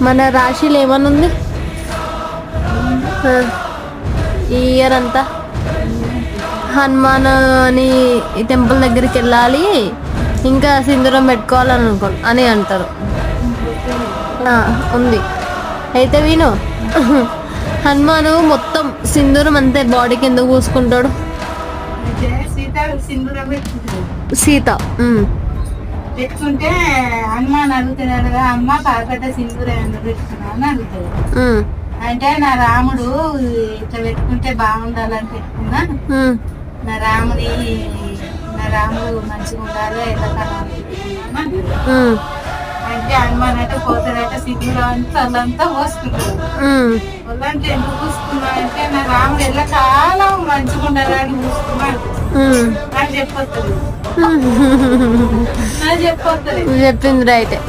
మన రాశిలో ఏమన్నా ఉంది ఈ ఇయర్ అంతా? హనుమాన్ అని ఈ టెంపుల్ దగ్గరికి వెళ్ళాలి, ఇంకా సింధూరం పెట్టుకోవాలని అని అంటారు. ఉంది. అయితే విను, హనుమాను మొత్తం సింధూరం అంతే బాడీకి ఎందుకు పూసుకుంటాడు? సీత పెట్టుకుంటే హనుమాన్ అడుగుతున్నాడు, అమ్మ కాకట సింధూరం ఎందుకు పెట్టుకున్నావు అని అడుగుతాడు. అంటే నా రాముడు ఇట్లా పెట్టుకుంటే బాగుండాలని పెట్టుకున్నా, నా రాముడు మంచిగా ఉండాలి ఎల్లకాలం అంటే హనుమాన్ అంటే పోతాడట సింధూరం అంతా వాళ్ళంతా పోసుకుంటాడు. వాళ్ళంటే ఎందుకు పూసుకున్నా అంటే నా రాముడు ఎల్లకాలం మంచిగా ఉండాలని పూసుకున్నాడు అని చెప్పొస్తుంది. చెప్పింది రైటే.